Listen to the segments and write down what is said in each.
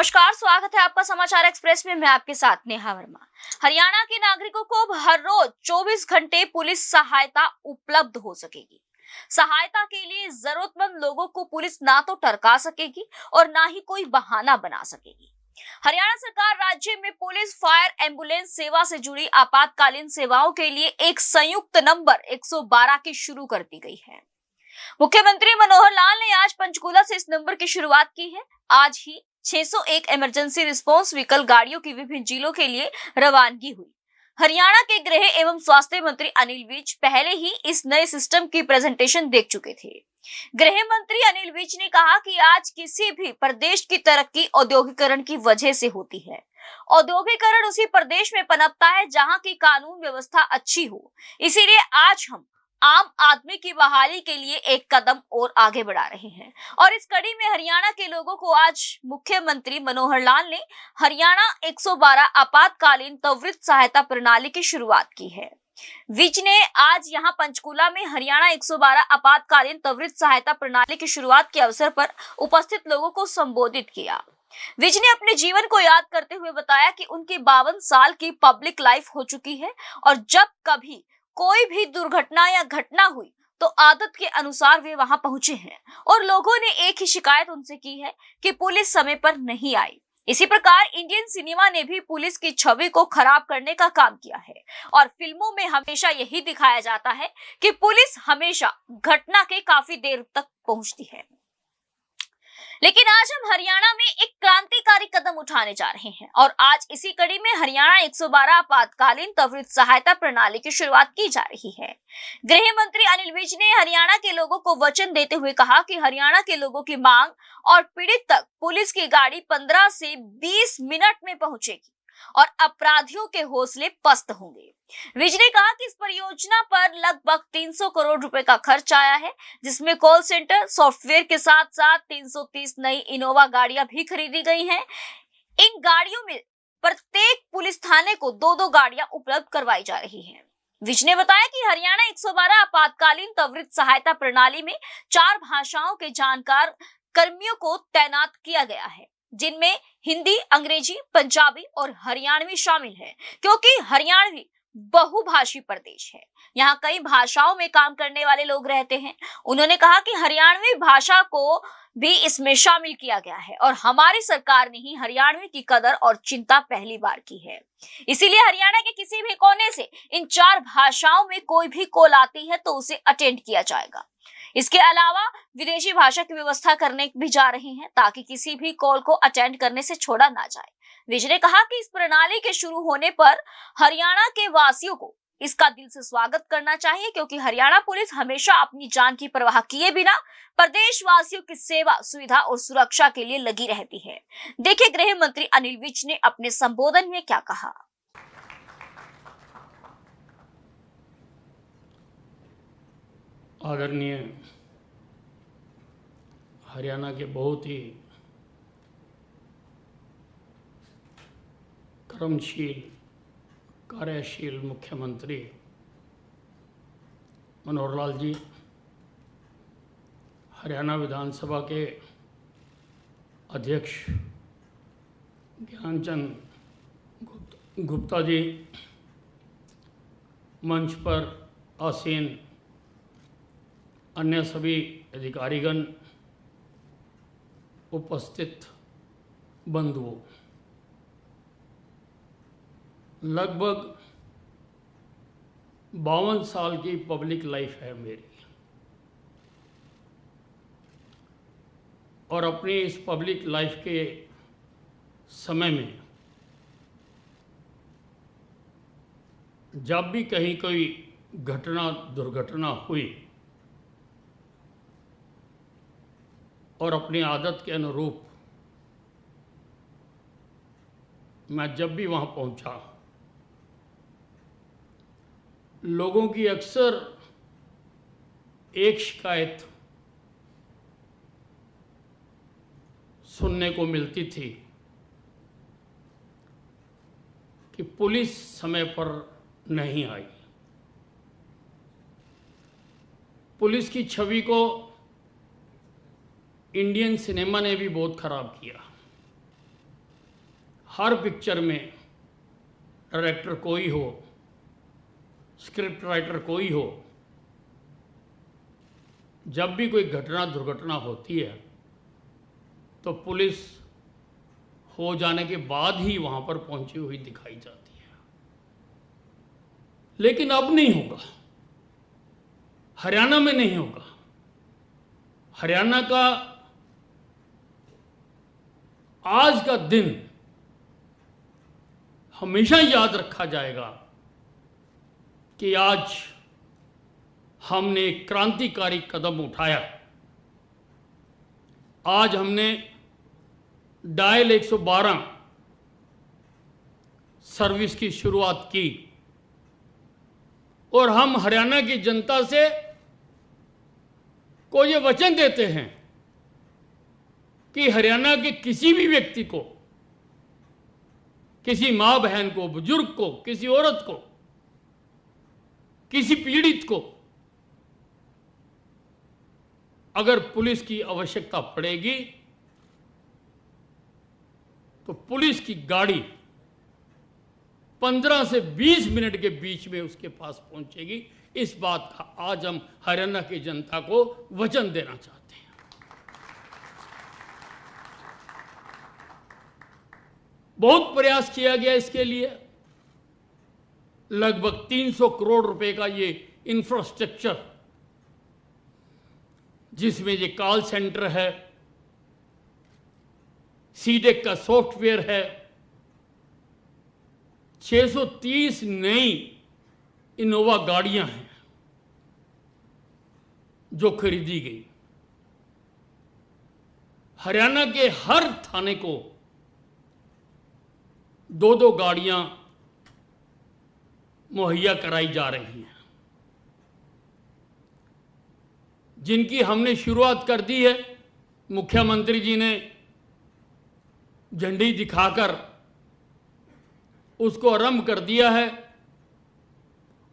नमस्कार, स्वागत है आपका समाचार एक्सप्रेस में। मैं आपके साथ नेहा वर्मा। हरियाणा के नागरिकों को अब हर रोज 24 घंटे पुलिस सहायता उपलब्ध हो सकेगी। सहायता के लिए जरूरतमंद लोगों को पुलिस ना तो टरका सकेगी और ना ही कोई बहाना बना सकेगी। हरियाणा सरकार राज्य में पुलिस, फायर, एम्बुलेंस सेवा से जुड़ी आपातकालीन सेवाओं के लिए एक संयुक्त नंबर 112 की शुरू कर दी गई है। मुख्यमंत्री मनोहर लाल ने आज पंचकूला से इस नंबर की शुरुआत की है। आज ही 601 इमरजेंसी रिस्पांस व्हीकल गाड़ियों की विभिन्न जिलों के लिए रवानगी हुई। हरियाणा के गृह एवं स्वास्थ्य मंत्री अनिल विज पहले ही इस नए सिस्टम की प्रेजेंटेशन देख चुके थे। गृह मंत्री अनिल विज ने कहा कि आज किसी भी प्रदेश की तरक्की औद्योगिकरण की वजह से होती है। औद्योगिकरण उसी प्रदेश में पनपता है जहां की कानून व्यवस्था अच्छी हो। इसीलिए आज हम आम आदमी की बहाली के लिए एक कदम और आगे बढ़ा रहे हैं और इस कड़ी में हरियाणा के लोगों को आज मुख्यमंत्री मनोहर लाल ने हरियाणा 112 आपातकालीन त्वरित सहायता प्रणाली की शुरुआत की है। विज ने आज यहां पंचकूला में हरियाणा 112 आपातकालीन त्वरित सहायता प्रणाली की शुरुआत के अवसर पर उपस्थित लोगों को संबोधित किया। विज ने अपने जीवन को याद करते हुए बताया कि उनकी 52 साल की पब्लिक लाइफ हो चुकी है और जब कभी कोई भी दुर्घटना या घटना हुई तो आदत के अनुसार वे वहां पहुंचे हैं और लोगों ने एक ही शिकायत उनसे की है कि पुलिस समय पर नहीं आई। इसी प्रकार इंडियन सिनेमा ने भी पुलिस की छवि को खराब करने का काम किया है और फिल्मों में हमेशा यही दिखाया जाता है कि पुलिस हमेशा घटना के काफी देर तक पहुंचती है। लेकिन आज हम हरियाणा में एक क्रांतिकारी कदम उठाने जा रहे हैं और आज इसी कड़ी में हरियाणा 112 आपातकालीन त्वरित सहायता प्रणाली की शुरुआत की जा रही है। गृह मंत्री अनिल विज ने हरियाणा के लोगों को वचन देते हुए कहा कि हरियाणा के लोगों की मांग और पीड़ित तक पुलिस की गाड़ी 15 से 20 मिनट में पहुंचेगी और अपराधियों के हौसले पस्त होंगे। विज ने कहा कि इस परियोजना पर लगभग 300 करोड़ रुपए का खर्च आया है, जिसमें कॉल सेंटर सॉफ्टवेयर के साथ साथ 330 नई इनोवा गाड़ियां भी खरीदी गई हैं। इन गाड़ियों में प्रत्येक पुलिस थाने को 2-2 गाड़ियां उपलब्ध करवाई जा रही हैं। विज ने बताया कि हरियाणा 112 आपातकालीन त्वरित सहायता प्रणाली में 4 भाषाओं के जानकार कर्मियों को तैनात किया गया है, जिनमें हिंदी, अंग्रेजी, पंजाबी और हरियाणवी शामिल है, क्योंकि हरियाणवी बहुभाषी प्रदेश है। यहाँ कई भाषाओं में काम करने वाले लोग रहते हैं। उन्होंने कहा कि हरियाणवी भाषा को भी इसमें शामिल किया गया है और हमारी सरकार ने ही हरियाणवी की कदर और चिंता पहली बार की है। इसीलिए हरियाणा के किसी भी कोने से इन 4 भाषाओं में कोई भी कॉल आती है तो उसे अटेंड किया जाएगा। इसके अलावा विदेशी भाषा की व्यवस्था करने भी जा रहे हैं ताकि किसी भी कॉल को अटेंड करने से छोड़ा ना जाए। विज ने कहा कि इस प्रणाली के शुरू होने पर हरियाणा के वासियों को इसका दिल से स्वागत करना चाहिए, क्योंकि हरियाणा पुलिस हमेशा अपनी जान की परवाह किए बिना प्रदेश वासियों की सेवा, सुविधा और सुरक्षा के लिए लगी रहती है। देखिए गृह मंत्री अनिल विज ने अपने संबोधन में क्या कहा। आदरणीय हरियाणा के बहुत ही कर्मशील, कार्यशील मुख्यमंत्री मनोहर लाल जी, हरियाणा विधानसभा के अध्यक्ष ज्ञानचंद गुप्ता जी, मंच पर आसीन अन्य सभी अधिकारीगण, उपस्थित बंधुओं, लगभग 52 साल की पब्लिक लाइफ है मेरी और अपनी इस पब्लिक लाइफ के समय में जब भी कहीं कोई घटना, दुर्घटना हुई और अपनी आदत के अनुरूप मैं जब भी वहाँ पहुँचा, लोगों की अक्सर एक शिकायत सुनने को मिलती थी कि पुलिस समय पर नहीं आई। पुलिस की छवि को इंडियन सिनेमा ने भी बहुत खराब किया। हर पिक्चर में डायरेक्टर कोई हो, स्क्रिप्ट राइटर कोई हो, जब भी कोई घटना दुर्घटना होती है तो पुलिस हो जाने के बाद ही वहां पर पहुंची हुई दिखाई जाती है। लेकिन अब नहीं होगा, हरियाणा में नहीं होगा। हरियाणा का आज का दिन हमेशा याद रखा जाएगा कि आज हमने एक क्रांतिकारी कदम उठाया। आज हमने डायल 112 सर्विस की शुरुआत की और हम हरियाणा की जनता से को ये वचन देते हैं कि हरियाणा के किसी भी व्यक्ति को, किसी मां बहन को, बुजुर्ग को, किसी औरत को, किसी पीड़ित को अगर पुलिस की आवश्यकता पड़ेगी तो पुलिस की गाड़ी 15 से 20 मिनट के बीच में उसके पास पहुंचेगी। इस बात का आज हम हरियाणा की जनता को वचन देना चाहते हैं। बहुत प्रयास किया गया इसके लिए। लगभग 300 करोड़ रुपए का ये इंफ्रास्ट्रक्चर, जिसमें ये कॉल सेंटर है, सीडेक का सॉफ्टवेयर है, 630 नई इनोवा गाड़ियां हैं जो खरीदी गई। हरियाणा के हर थाने को 2-2 गाड़ियां मुहैया कराई जा रही हैं, जिनकी हमने शुरुआत कर दी है। मुख्यमंत्री जी ने झंडी दिखाकर उसको आरंभ कर दिया है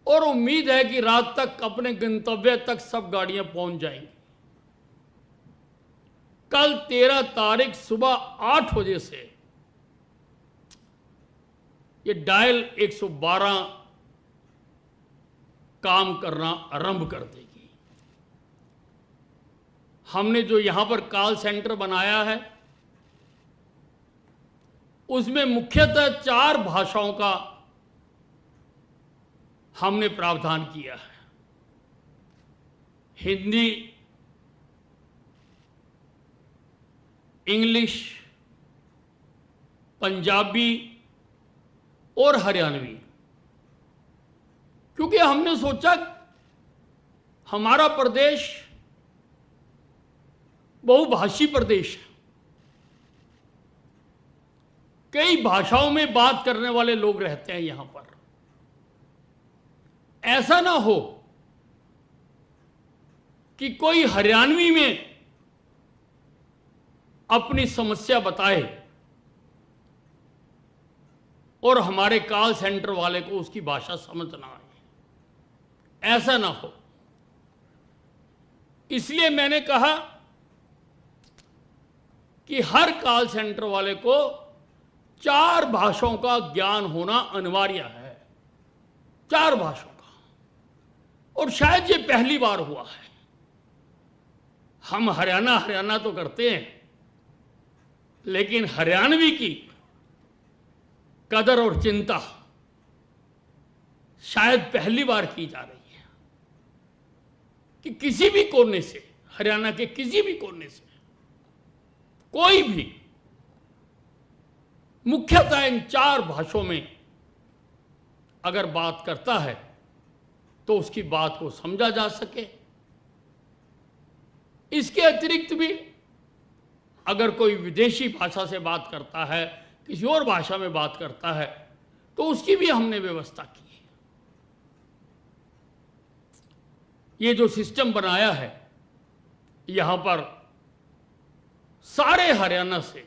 और उम्मीद है कि रात तक अपने गंतव्य तक सब गाड़ियां पहुंच जाएंगी। कल 13 तारीख सुबह 8 बजे से ये डायल 112 काम करना आरंभ कर देगी। हमने जो यहां पर कॉल सेंटर बनाया है उसमें मुख्यतः 4 भाषाओं का हमने प्रावधान किया है। हिंदी, इंग्लिश, पंजाबी और हरियाणवी, क्योंकि हमने सोचा हमारा प्रदेश बहुभाषी प्रदेश है। कई भाषाओं में बात करने वाले लोग रहते हैं यहां पर। ऐसा ना हो कि कोई हरियाणवी में अपनी समस्या बताए और हमारे कॉल सेंटर वाले को उसकी भाषा समझ ना आए, ऐसा ना हो। इसलिए मैंने कहा कि हर कॉल सेंटर वाले को 4 भाषाओं का ज्ञान होना अनिवार्य है, 4 भाषाओं का। और शायद ये पहली बार हुआ है। हम हरियाणा तो करते हैं, लेकिन हरियाणवी की कदर और चिंता शायद पहली बार की जा रही है कि किसी भी कोने से, हरियाणा के किसी भी कोने से कोई भी मुख्यतः इन 4 भाषाओं में अगर बात करता है तो उसकी बात को समझा जा सके। इसके अतिरिक्त भी अगर कोई विदेशी भाषा से बात करता है, किसी और भाषा में बात करता है, तो उसकी भी हमने व्यवस्था की है। ये जो सिस्टम बनाया है, यहां पर सारे हरियाणा से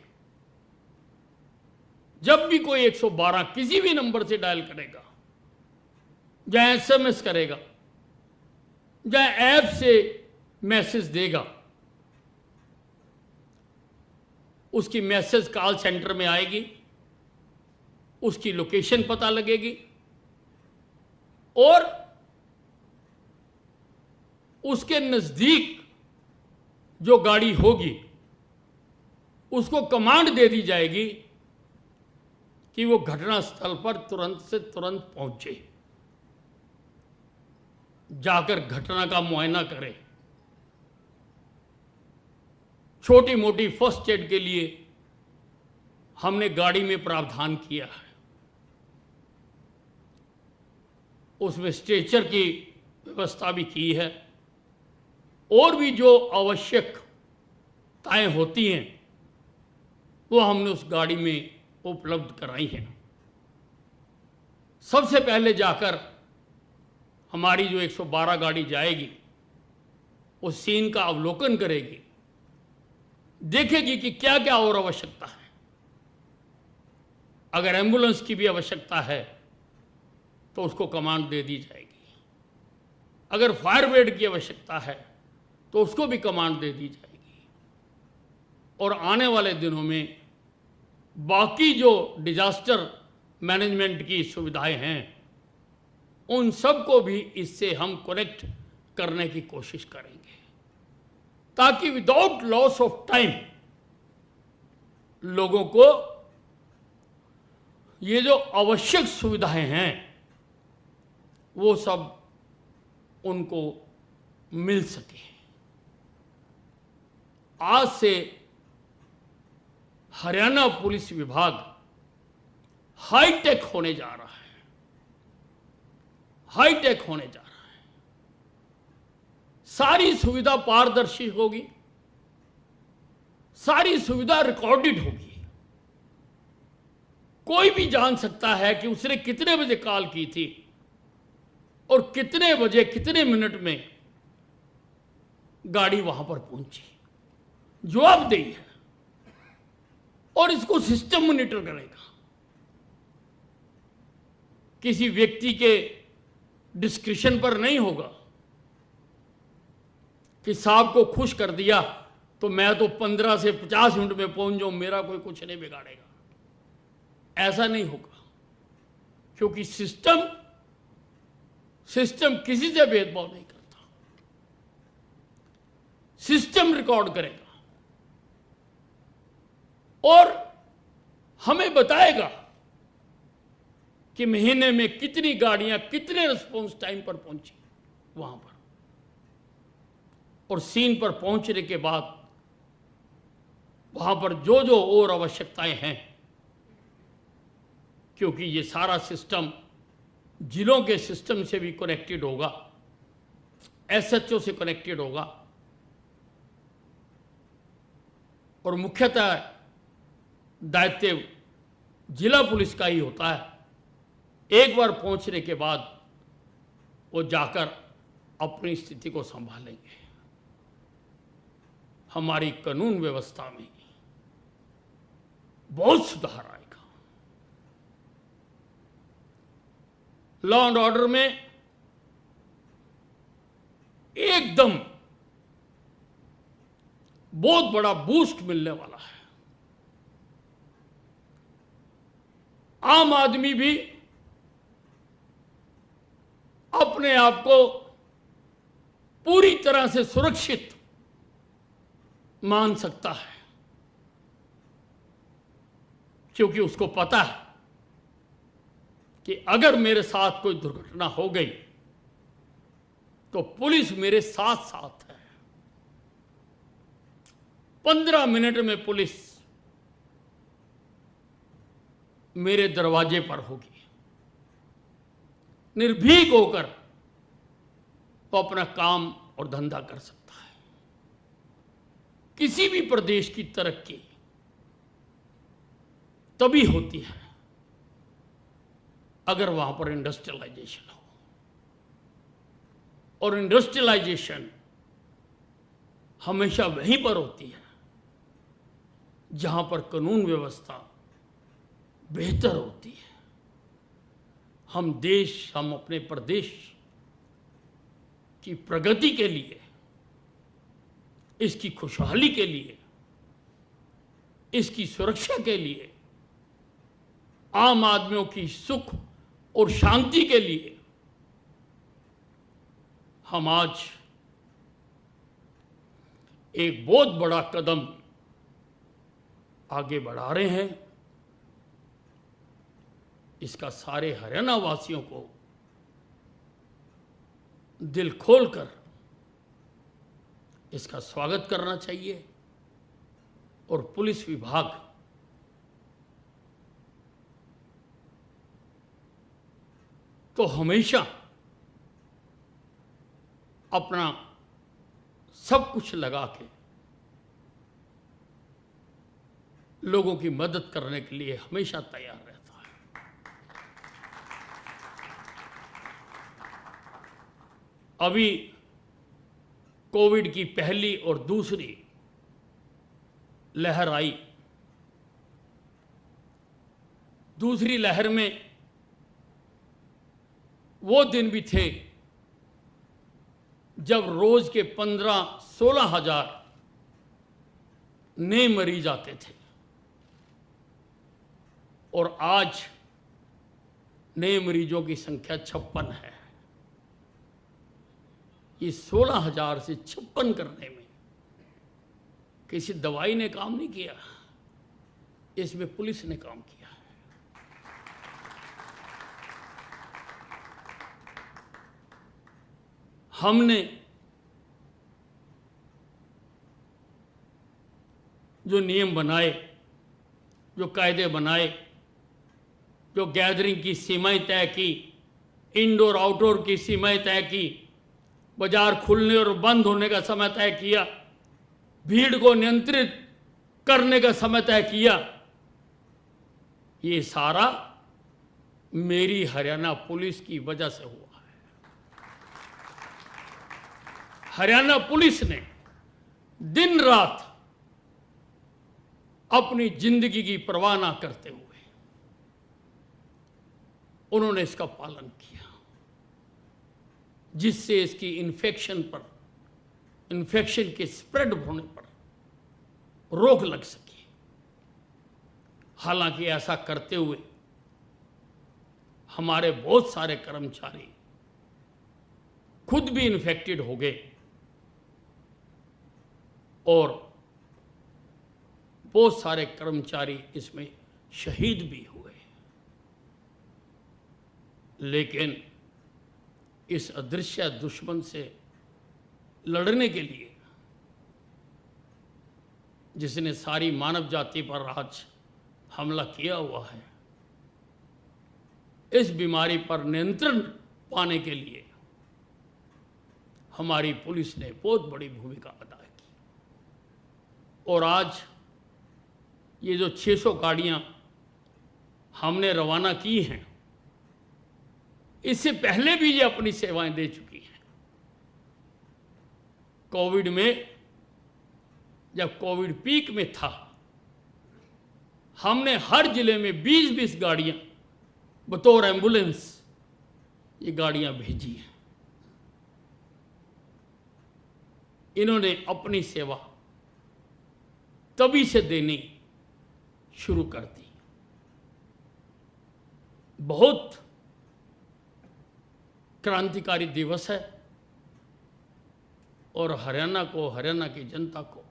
जब भी कोई 112 किसी भी नंबर से डायल करेगा, या SMS करेगा, या ऐप से मैसेज देगा, उसकी मैसेज कॉल सेंटर में आएगी उसकी लोकेशन पता लगेगी और उसके नज़दीक जो गाड़ी होगी उसको कमांड दे दी जाएगी कि वो घटनास्थल पर तुरंत से तुरंत पहुंचे, जाकर घटना का मुआयना करे। छोटी मोटी फर्स्ट एड के लिए हमने गाड़ी में प्रावधान किया है। उसमें स्ट्रेचर की व्यवस्था भी की है और भी जो आवश्यकताएं होती हैं वो हमने उस गाड़ी में उपलब्ध कराई हैं। सबसे पहले जाकर हमारी जो 112 गाड़ी जाएगी उस सीन का अवलोकन करेगी, देखेगी कि क्या क्या और आवश्यकता है। अगर एम्बुलेंस की भी आवश्यकता है तो उसको कमांड दे दी जाएगी। अगर फायर ब्रिगेड की आवश्यकता है तो उसको भी कमांड दे दी जाएगी। और आने वाले दिनों में बाकी जो डिजास्टर मैनेजमेंट की सुविधाएं हैं उन सब को भी इससे हम कनेक्ट करने की कोशिश करेंगे, ताकि विदाउट लॉस ऑफ टाइम लोगों को ये जो आवश्यक सुविधाएं हैं वो सब उनको मिल सके। आज से हरियाणा पुलिस विभाग हाईटेक होने जा रहा है, हाईटेक होने जा रहा है। सारी सुविधा पारदर्शी होगी, सारी सुविधा रिकॉर्डेड होगी। कोई भी जान सकता है कि उसने कितने बजे कॉल की थी और कितने बजे कितने मिनट में गाड़ी वहां पर पहुंची। जवाबदेही है और इसको सिस्टम मॉनिटर करेगा। किसी व्यक्ति के डिस्क्रिप्शन पर नहीं होगा कि साहब को खुश कर दिया तो मैं तो 15 से 50 मिनट में पहुंच जाऊं, मेरा कोई कुछ नहीं बिगाड़ेगा। ऐसा नहीं होगा, क्योंकि सिस्टम किसी से भेदभाव नहीं करता। सिस्टम रिकॉर्ड करेगा और हमें बताएगा कि महीने में कितनी गाड़ियां कितने रिस्पॉन्स टाइम पर पहुंची वहां पर, और सीन पर पहुंचने के बाद वहां पर जो जो और आवश्यकताएं हैं, क्योंकि ये सारा सिस्टम जिलों के सिस्टम से भी कनेक्टेड होगा, एसएचओ से कनेक्टेड होगा और मुख्यतः दायित्व जिला पुलिस का ही होता है। एक बार पहुंचने के बाद वो जाकर अपनी स्थिति को संभालेंगे। हमारी कानून व्यवस्था में बहुत सुधार आएगा। लॉ एंड ऑर्डर में एकदम बहुत बड़ा बूस्ट मिलने वाला है। आम आदमी भी अपने आप को पूरी तरह से सुरक्षित मान सकता है, क्योंकि उसको पता है कि अगर मेरे साथ कोई दुर्घटना हो गई तो पुलिस मेरे साथ साथ है। 15 मिनट में पुलिस मेरे दरवाजे पर होगी। निर्भीक होकर वो अपना काम और धंधा कर सकता है। किसी भी प्रदेश की तरक्की तभी होती है अगर वहां पर इंडस्ट्रियलाइजेशन हो, और इंडस्ट्रियलाइजेशन हमेशा वहीं पर होती है जहां पर कानून व्यवस्था बेहतर होती है। हम अपने प्रदेश की प्रगति के लिए, इसकी खुशहाली के लिए, इसकी सुरक्षा के लिए आम आदमियों की सुख और शांति के लिए हम आज एक बहुत बड़ा कदम आगे बढ़ा रहे हैं। इसका सारे हरियाणा वासियों को दिल खोलकर इसका स्वागत करना चाहिए और पुलिस विभाग तो हमेशा अपना सब कुछ लगा के लोगों की मदद करने के लिए हमेशा तैयार रहता है। अभी कोविड की पहली और दूसरी लहर आई। दूसरी लहर में वो दिन भी थे जब रोज के 15-16 हजार नए मरीज आते थे और आज नए मरीजों की संख्या 56 है। ये 16,000 से 56 करने में किसी दवाई ने काम नहीं किया, इसमें पुलिस ने काम किया है। हमने जो नियम बनाए, जो कायदे बनाए, जो गैदरिंग की सीमाएं तय की, इंडोर आउटडोर की सीमाएं तय की, बाजार खुलने और बंद होने का समय तय किया, भीड़ को नियंत्रित करने का समय तय किया, ये सारा मेरी हरियाणा पुलिस की वजह से हुआ है। हरियाणा पुलिस ने दिन रात अपनी जिंदगी की परवाह ना करते हुए उन्होंने इसका पालन किया, जिससे इसकी इन्फेक्शन के स्प्रेड होने पर रोक लग सकी। हालांकि ऐसा करते हुए हमारे बहुत सारे कर्मचारी खुद भी इन्फेक्टेड हो गए और बहुत सारे कर्मचारी इसमें शहीद भी हुए। लेकिन इस अदृश्य दुश्मन से लड़ने के लिए, जिसने सारी मानव जाति पर आज हमला किया हुआ है, इस बीमारी पर नियंत्रण पाने के लिए हमारी पुलिस ने बहुत बड़ी भूमिका अदा की। और आज ये जो 600 गाड़ियां हमने रवाना की हैं, इससे पहले भी ये अपनी सेवाएं दे चुकी हैं। कोविड में, जब कोविड पीक में था, हमने हर जिले में 20-20 गाड़ियां बतौर एम्बुलेंस ये गाड़ियां भेजी हैं। इन्होंने अपनी सेवा तभी से देनी शुरू कर दी। बहुत क्रांतिकारी दिवस है और हरियाणा को, हरियाणा की जनता को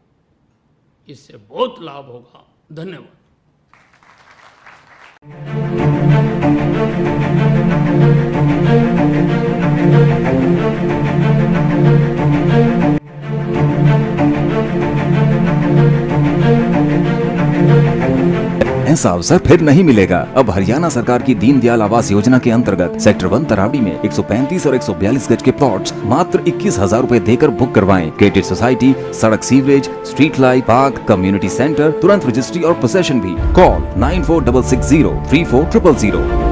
इससे बहुत लाभ होगा। धन्यवाद। ऐसा अवसर फिर नहीं मिलेगा। अब हरियाणा सरकार की दीनदयाल आवास योजना के अंतर्गत सेक्टर 1 तरावड़ी में 135 और 142 गज के प्लॉट्स मात्र 21,000 रुपए देकर बुक करवाएं। क्रेडिट सोसाइटी, सड़क, sewerage, street light, park, community centre, तुरंत रजिस्ट्री और पोसेशन भी। कॉल 9466034000।